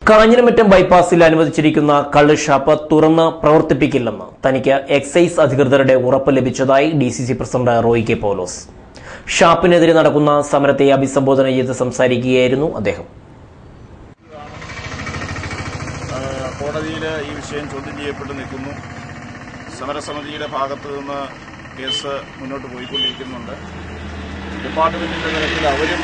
കാഞ്ഞിരമറ്റം ബൈപ്പാസിൽ അനുവദിച്ചിരിക്കുന്ന കള്ള് ഷാപ്പ് തുറന്ന് പ്രവർത്തിപ്പിക്കില്ലെന്ന് തനിക്ക് എക്സൈസ് അധികൃതരുടെ ഉറപ്പ് ലഭിച്ചതായി ഡിസിസി പ്രസിഡന്റ് റോയി കെ പൗലോസ്. ഷാപ്പിനെതിരെ നടക്കുന്ന സമരത്തെ അഭിസംബോധന ചെയ്ത് സംസാരിക്കുകയായിരുന്നു അദ്ദേഹം. കോടതിയിൽ ഈ വിഷയം ചോദ്യം ചെയ്യപ്പെട്ട് നിൽക്കുന്നു. സമരസമിതിയുടെ ഭാഗത്തു നിന്ന് കേസ് മുന്നോട്ട് പോയിക്കൊണ്ടിരിക്കുന്നുണ്ട്. ഡിപ്പാർട്ട്മെന്റിന്റെ തലത്തിൽ അവരും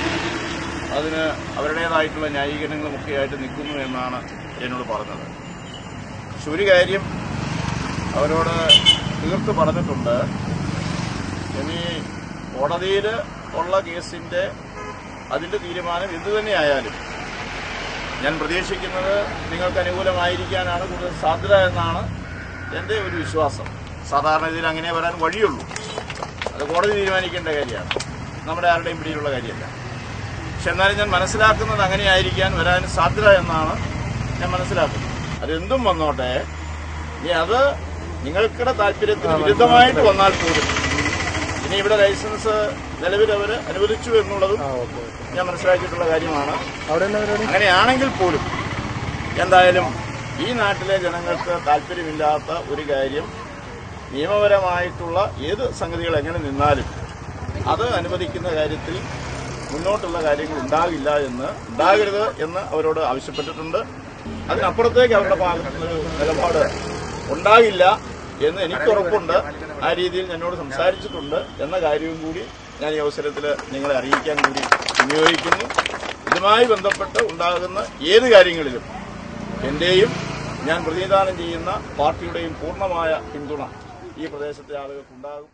അതിന് അവരുടേതായിട്ടുള്ള ന്യായീകരണങ്ങളുമൊക്കെയായിട്ട് നിൽക്കുന്നു എന്നാണ് എന്നോട് പറഞ്ഞത്. പക്ഷെ ഒരു കാര്യം അവരോട് തീർത്ത് പറഞ്ഞിട്ടുണ്ട്, ഇനി കോടതിയിൽ ഉള്ള കേസിന്റെ അതിന്റെ തീരുമാനം എന്തുതന്നെയായാലും ഞാൻ പ്രതീക്ഷിക്കുന്നത് നിങ്ങൾക്ക് അനുകൂലമായിരിക്കാനാണ് കൂടുതൽ സാധ്യത എന്നാണ് എൻ്റെ ഒരു വിശ്വാസം. സാധാരണ ഇതിൽ അങ്ങനെ വരാൻ വഴിയുള്ളൂ. അത് കോടതി തീരുമാനിക്കേണ്ട കാര്യമാണ്, നമ്മുടെ ആരുടെയും പിടിയിലുള്ള കാര്യമല്ല. പക്ഷെ എന്നാലും ഞാൻ മനസ്സിലാക്കുന്നത് അങ്ങനെയായിരിക്കാൻ വരാൻ സാധ്യത എന്നാണ് ഞാൻ മനസ്സിലാക്കുന്നത്. അതെന്തും വന്നോട്ടെ, ഇനി അത് നിങ്ങൾക്കിടെ താല്പര്യത്തിന് വിരുദ്ധമായിട്ട് വന്നാൽ പോലും ഇനി ഇവിടെ ലൈസൻസ് നിലവിൽ അവർ അനുവദിച്ചു എന്നുള്ളതും ഞാൻ മനസ്സിലാക്കിയിട്ടുള്ള കാര്യമാണ്. അങ്ങനെയാണെങ്കിൽ പോലും എന്തായാലും ഈ നാട്ടിലെ ജനങ്ങൾക്ക് താല്പര്യമില്ലാത്ത ഒരു കാര്യം നിയമപരമായിട്ടുള്ള ഏത് സംഗതികൾ എങ്ങനെ നിന്നാലും അത് അനുവദിക്കുന്ന കാര്യത്തിൽ മുന്നോട്ടുള്ള കാര്യങ്ങൾ ഉണ്ടാകരുത് എന്ന് അവരോട് ആവശ്യപ്പെട്ടിട്ടുണ്ട്. അതിനപ്പുറത്തേക്ക് അവരുടെ ഭാഗത്തുനിന്നൊരു നിലപാട് ഉണ്ടാകില്ല എന്ന് എനിക്കുറപ്പുണ്ട്. ആ രീതിയിൽ എന്നോട് സംസാരിച്ചിട്ടുണ്ട് എന്ന കാര്യവും കൂടി ഞാൻ ഈ അവസരത്തിൽ നിങ്ങളെ അറിയിക്കാൻ കൂടി വിനിയോഗിക്കുന്നു. ഇതുമായി ബന്ധപ്പെട്ട് ഉണ്ടാകുന്ന ഏത് കാര്യങ്ങളിലും എന്റെയും ഞാൻ പ്രതിനിധാനം ചെയ്യുന്ന പാർട്ടിയുടെയും പൂർണ്ണമായ പിന്തുണ ഈ പ്രദേശത്തെ ആളുകൾക്കുണ്ടാകും.